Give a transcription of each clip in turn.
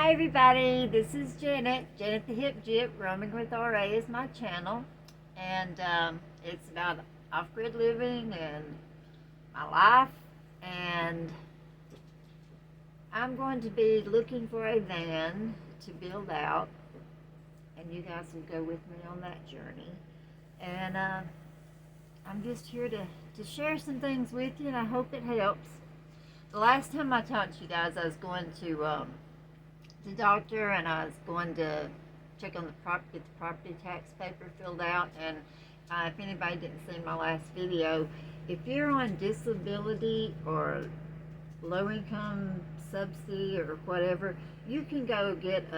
Hi everybody, this is Janet. Janet the HipGyp-Roaming with RA is my channel, and it's about off-grid living and my life, and I'm going to be looking for a van to build out, and you guys will go with me on that journey. And I'm just here to share some things with you, and I hope it helps. The last time I talked to you guys, I was going to the doctor, and I was going to check on get the property tax paper filled out. And if anybody didn't see my last video, if you're on disability or low income subsidy or whatever, you can go get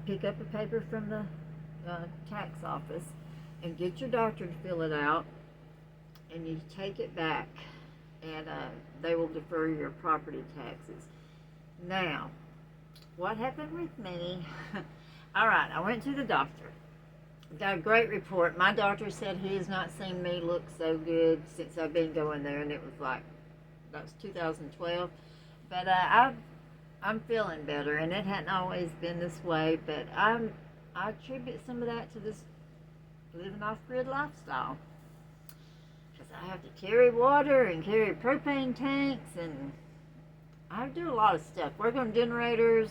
pick up a paper from the tax office and get your doctor to fill it out, and you take it back, and they will defer your property taxes. Now, what happened with me? All right, I went to the doctor. Got a great report. My doctor said he has not seen me look so good since I've been going there, and it was like, that was 2012. But I'm feeling better, and it hadn't always been this way, but I attribute some of that to this living off-grid lifestyle. Because I have to carry water and carry propane tanks, and I do a lot of stuff. Work on generators,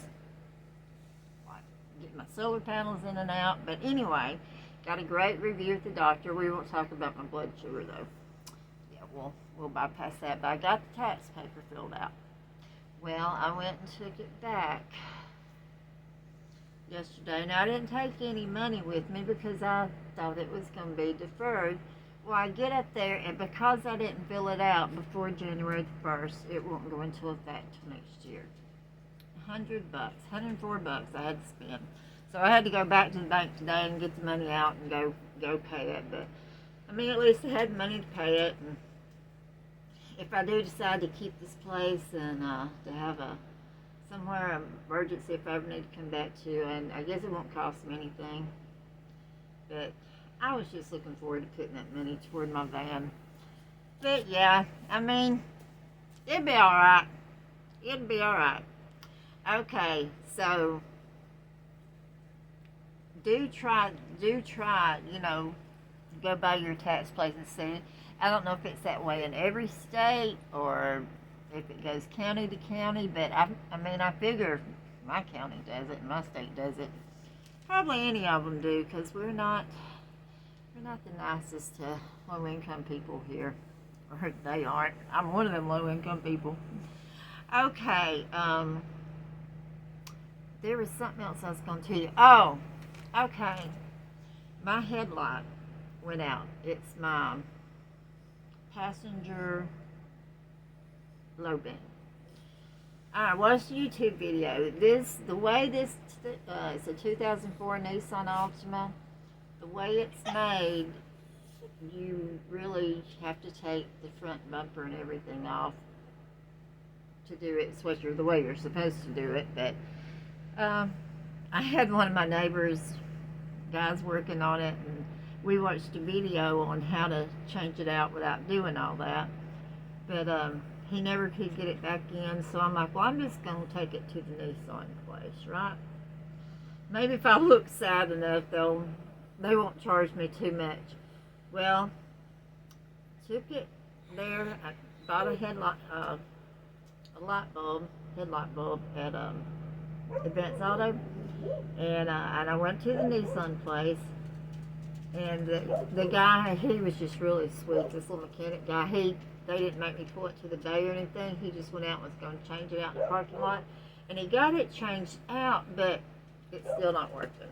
like get my solar panels in and out. But anyway, got a great review at the doctor. We won't talk about my blood sugar though. Yeah, we'll bypass that. But I got the tax paper filled out. Well, I went and took it back yesterday. Now, I didn't take any money with me because I thought it was going to be deferred. Well, I get up there, and because I didn't fill it out before January the 1st, it won't go into effect till next year. $100, $104 I had to spend. So I had to go back to the bank today and get the money out and go pay it. But I mean, at least I had money to pay it. And if I do decide to keep this place and to have somewhere emergency if I ever need to come back to, and I guess it won't cost me anything. But I was just looking forward to putting that money toward my van. But yeah, I mean, it'll be alright. It'll be alright. Okay, so do try, go by your tax place and see. I don't know if it's that way in every state or if it goes county to county, but I mean, I figure my county does it and my state does it. Probably any of them do, because we're not the nicest to low-income people here. Or they aren't. I'm one of them low-income people. Okay, there was something else I was going to tell you. Oh, okay. My headlight went out. It's my passenger low beam. I watched a YouTube video. The way this, it's a 2004 Nissan Altima. The way it's made, you really have to take the front bumper and everything off to do it. It's the way you're supposed to do it. But I had one of my neighbors, guys working on it, and we watched a video on how to change it out without doing all that. But he never could get it back in, so I'm like, well, I'm just going to take it to the Nissan place, right? Maybe if I look sad enough, they won't charge me too much. Well, took it there. I bought a headlight bulb at Advanced Auto, and I went to the Nissan place, and the guy, he was just really sweet. This little mechanic guy, they didn't make me pull it to the bay or anything. He just went out and was going to change it out in the parking lot, and he got it changed out, but it's still not working.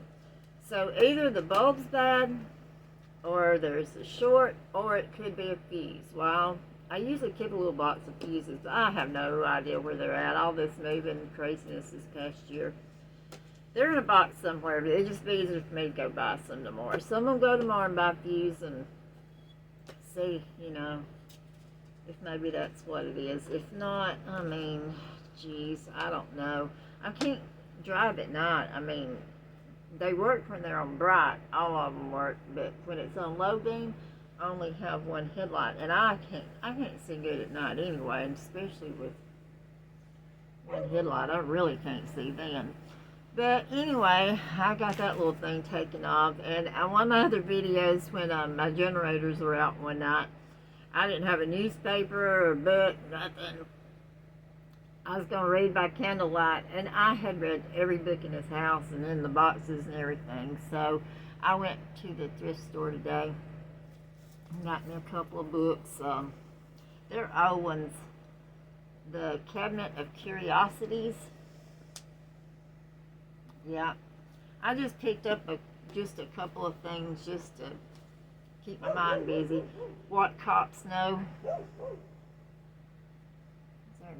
So either the bulb's bad, or there's a short, or it could be a fuse. Well, I usually keep a little box of fuses. I have no idea where they're at. All this moving craziness this past year. They're in a box somewhere, but it'd just be easier for me to go buy some tomorrow. So I'm going to go tomorrow and buy a fuse and see, if maybe that's what it is. If not, I mean, geez, I don't know. I can't drive at night. I mean, they work when they're on bright. All of them work, but when it's on low beam, I only have one headlight, and I can't see good at night anyway, and especially with one headlight. I really can't see then. But anyway, I got that little thing taken off. And on one of my other videos, when my generators were out one night, I didn't have a newspaper or book, nothing. I was going to read by candlelight, and I had read every book in this house and in the boxes and everything. So I went to the thrift store today and got me a couple of books. They're old ones. The Cabinet of Curiosities. Yeah. I just picked up just a couple of things just to keep my mind busy. What Cops Know.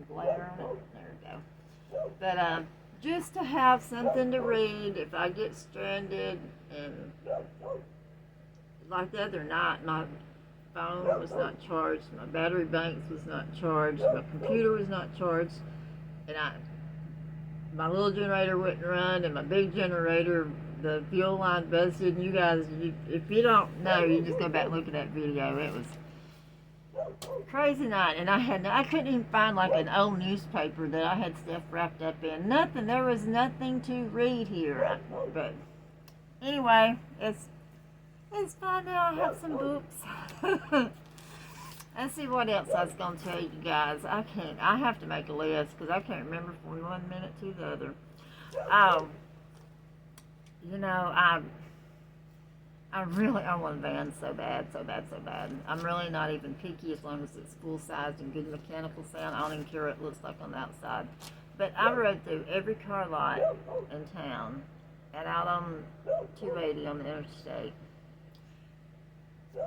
Glare on it. There we go. But just to have something to read if I get stranded. And like the other night, my phone was not charged, my battery banks was not charged, my computer was not charged, and my little generator wouldn't run, and my big generator, the fuel line busted. And you guys, if you don't know, you just go back and look at that video. It was crazy night, and I couldn't even find like an old newspaper that I had stuff wrapped up in. Nothing. There was nothing to read here. But anyway, it's fine now. I have some books. Let's see what else I was going to tell you guys. I have to make a list because I can't remember from one minute to the other. You know, I want a van so bad. I'm really not even picky as long as it's full size and good mechanical sound. I don't even care what it looks like on the outside. But I rode through every car lot in town and out on 280 on the interstate.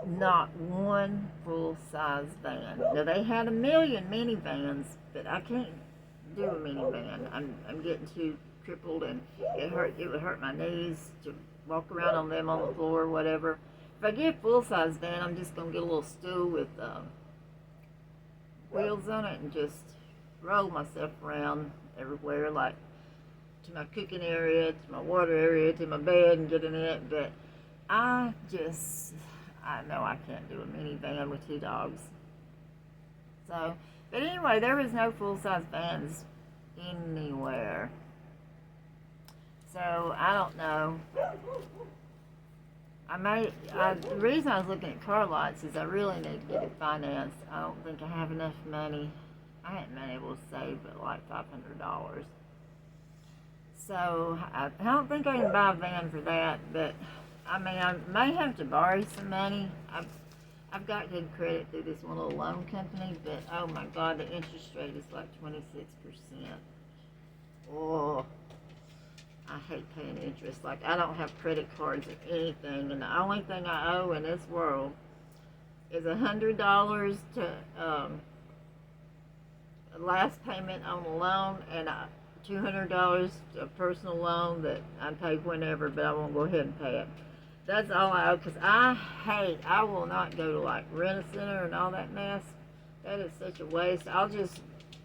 Not one full size van. Now they had a million minivans, but I can't do a minivan. I'm getting too crippled, and it would hurt my knees to walk around on them on the floor or whatever. If I get a full-size van, I'm just going to get a little stool with wheels on it and just roll myself around everywhere, like to my cooking area, to my water area, to my bed, and get in it. But I know I can't do a minivan with 2 dogs. So, but anyway, there was no full-size vans anywhere. So, I don't know. The reason I was looking at car lots is I really need to get it financed. I don't think I have enough money. I hadn't been able to save but like $500. So, I don't think I can buy a van for that, but I mean, I may have to borrow some money. I've got good credit through this one little loan company, but oh my God, the interest rate is like 26%. Oh. I hate paying interest. Like, I don't have credit cards or anything, and the only thing I owe in this world is $100 to last payment on the loan, and $200 to a personal loan that I pay whenever, but I won't go ahead and pay it. That's all I owe, because I will not go to like Rent-A-Center and all that mess. That is such a waste. I'll just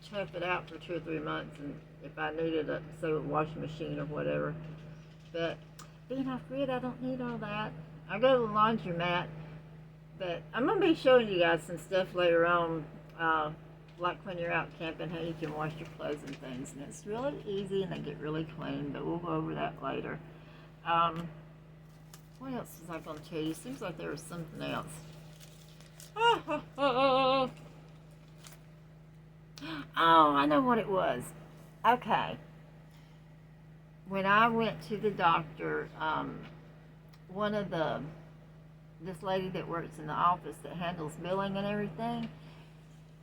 chuck it out for 2 or 3 months, and if I needed a washing machine or whatever. But being off-grid, I don't need all that. I go to the laundromat, but I'm going to be showing you guys some stuff later on, like when you're out camping, how you can wash your clothes and things. And it's really easy, and they get really clean, but we'll go over that later. What else was I going to tell you? Seems like there was something else. Oh, I know what it was. Okay. When I went to the doctor, this lady that works in the office that handles billing and everything,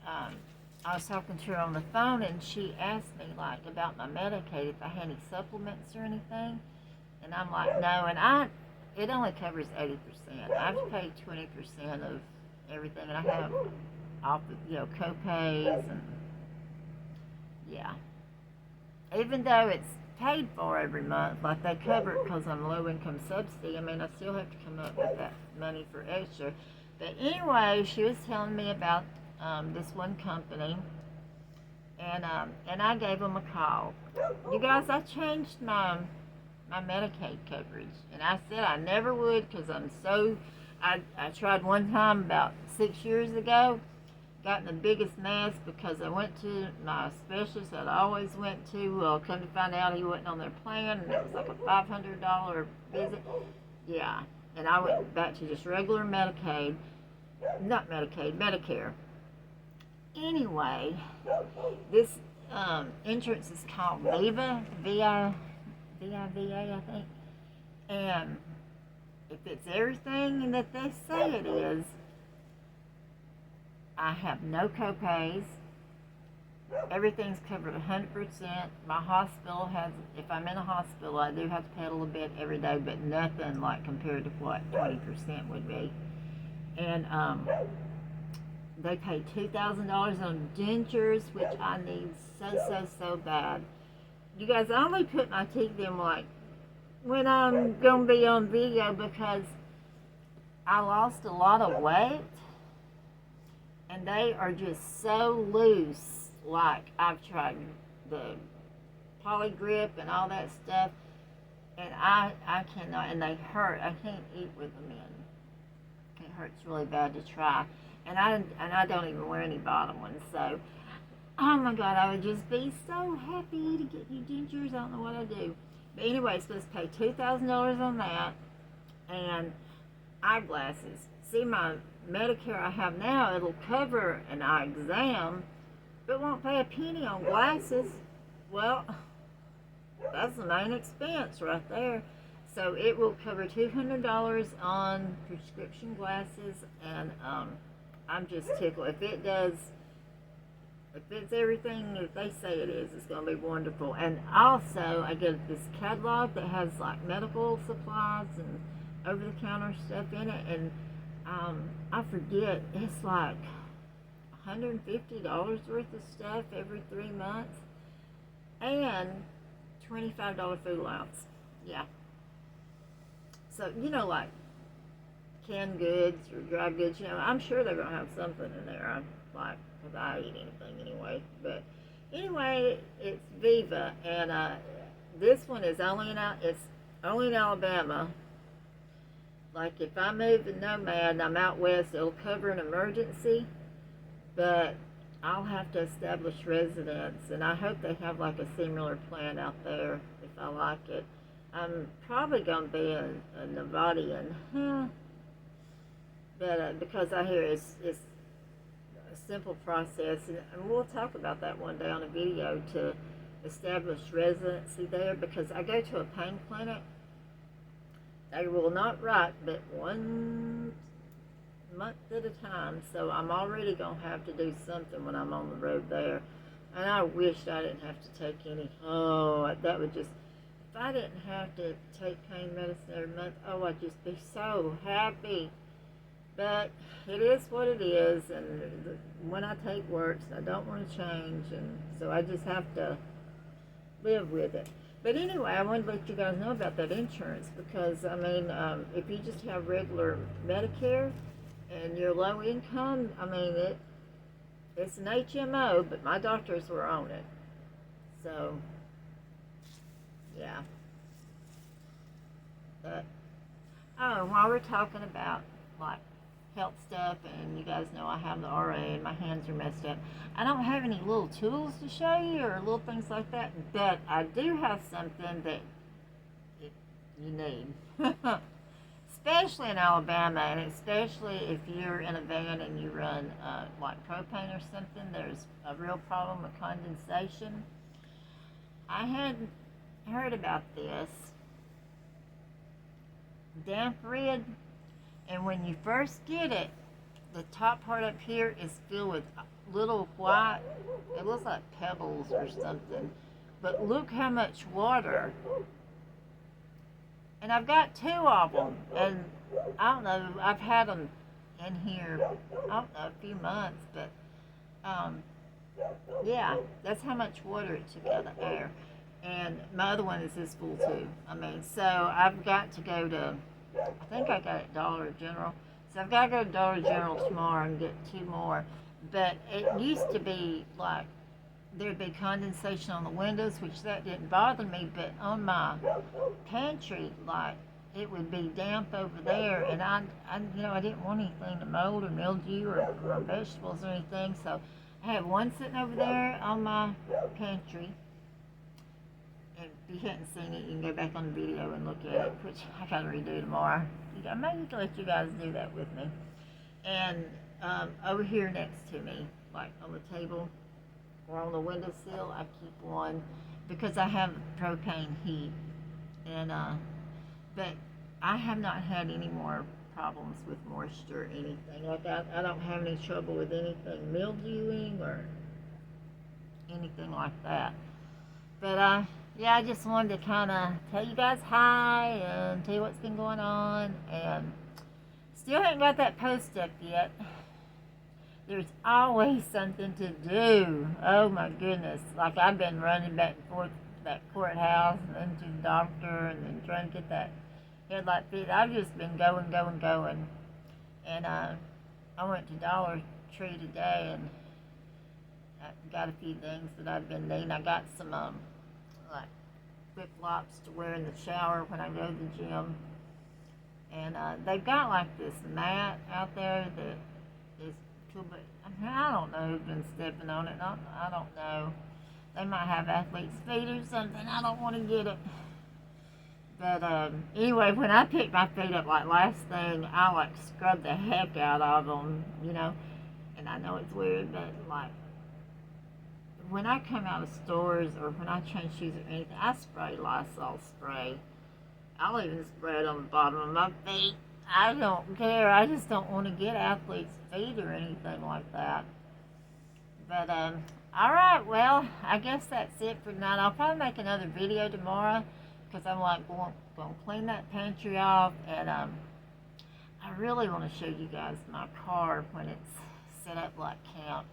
I was talking to her on the phone, and she asked me like about my Medicaid, if I had any supplements or anything, and I'm like, no, and it only covers 80%. I have to pay 20% of everything, and I have co-pays, and yeah. Even though it's paid for every month, like they cover it because I'm low-income subsidy, I mean, I still have to come up with that money for extra. But anyway, she was telling me about this one company, and I gave them a call. You guys, I changed my Medicaid coverage, and I said I never would because I tried one time about 6 years ago, got in the biggest mess because I went to my specialist that I always went to. Well, come to find out he wasn't on their plan, and it was like a $500 visit. Yeah, and I went back to just regular Medicaid, not Medicaid, Medicare. Anyway, this insurance is called Viva, V-I-V-A, I think. And if it's everything that they say it is, I have no copays. Everything's covered 100%. My hospital has, if I'm in a hospital, I do have to pay a little bit every day, but nothing like compared to what 20% would be. And they pay $2,000 on dentures, which I need so bad. You guys, I only put my teeth in like when I'm gonna be on video because I lost a lot of weight, and they are just so loose. Like, I've tried the polygrip and all that stuff, and I cannot, and they hurt. I can't eat with them in. It hurts really bad to try, and I don't even wear any bottom ones. So, oh my God, I would just be so happy to get new dentures. I don't know what I do, but anyway, it's supposed to pay $2,000 on that, and eyeglasses. See, my Medicare I have now, it'll cover an eye exam, but won't pay a penny on glasses. Well, that's the main expense right there. So it will cover $200 on prescription glasses, and I'm just tickled. If it's everything that they say it is, it's going to be wonderful. And also, I get this catalog that has like medical supplies and over-the-counter stuff in it, and I forget, it's like $150 worth of stuff every 3 months, and $25 food allowance. Yeah. So, you know, like canned goods or dry goods, you know, I'm sure they're going to have something in there. I'm like, because I eat anything anyway. But anyway, it's Viva, and this one is only in Alabama. Like, if I move to Nomad and I'm out west, it'll cover an emergency, but I'll have to establish residence, and I hope they have like a similar plan out there if I like it. I'm probably going to be a Nevadian, but because I hear it's a simple process, and we'll talk about that one day on a video to establish residency there, because I go to a pain clinic. They will not write but 1 month at a time, so I'm already going to have to do something when I'm on the road there. And I wished I didn't have to take any. Oh, that would just, if I didn't have to take pain medicine every month, oh, I'd just be so happy. But it is what it is, and when I take works, I don't want to change, and so I just have to live with it. But anyway, I wanted to let you guys know about that insurance, because, I mean, if you just have regular Medicare and you're low income, I mean, it's an HMO, but my doctors were on it. So, yeah. But, oh, while we're talking about, like, health stuff, and you guys know I have the RA and my hands are messed up, I don't have any little tools to show you or little things like that, but I do have something that you need. Especially in Alabama, and especially if you're in a van and you run like propane or something, there's a real problem with condensation. I hadn't heard about this. Damp rid. And when you first get it, the top part up here is filled with little white, it looks like pebbles or something. But look how much water. And I've got 2 of them. And I don't know, I've had them in here, I don't know, a few months. But, yeah, that's how much water it took out of the air. And my other one is this full too. I mean, so I've got to go to, I think I got it at Dollar General. So I've got to go to Dollar General tomorrow and get 2 more. But it used to be like there'd be condensation on the windows, which that didn't bother me. But on my pantry, like, it would be damp over there, and I I didn't want anything to mold or mildew or vegetables or anything, so I have one sitting over there on my pantry. If you hadn't seen it, you can go back on the video and look at it, which I gotta redo tomorrow. I maybe let you guys do that with me. And over here next to me, like on the table or on the windowsill, I keep one because I have propane heat, and but I have not had any more problems with moisture or anything. Like I don't have any trouble with anything mildewing or anything like that. But yeah, I just wanted to kind of tell you guys hi and tell you what's been going on, and still haven't got that post up yet. There's always something to do. Oh my goodness. Like I've been running back and forth to that courthouse and then to the doctor and then trying to get that headlight fit. I've just been going. And I went to Dollar Tree today and I got a few things that I've been needing. I got some like flip-flops to wear in the shower when I go to the gym. And they've got like this mat out there that is too big. I don't know who's been stepping on it. I don't know. They might have athlete's feet or something. I don't want to get it. But anyway, when I picked my feet up like last thing, I like scrubbed the heck out of them, And I know it's weird, but like when I come out of stores or when I change shoes or anything, I spray Lysol spray. I'll even spray it on the bottom of my feet. I don't care. I just don't want to get athlete's feet or anything like that. But all right. Well, I guess that's it for tonight. I'll probably make another video tomorrow because I'm like going to clean that pantry off, and I really want to show you guys my car when it's set up like camp.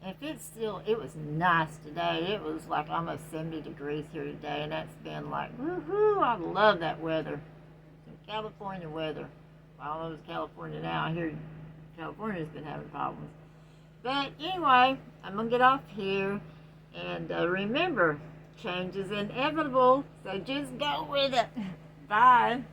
And if it's still, it was nice today. It was like almost 70 degrees here today, and that's been like, woohoo, I love that weather. California weather. Well, I don't know if it's California now. I hear California's been having problems. But anyway, I'm going to get off here. And remember, change is inevitable, so just go with it. Bye.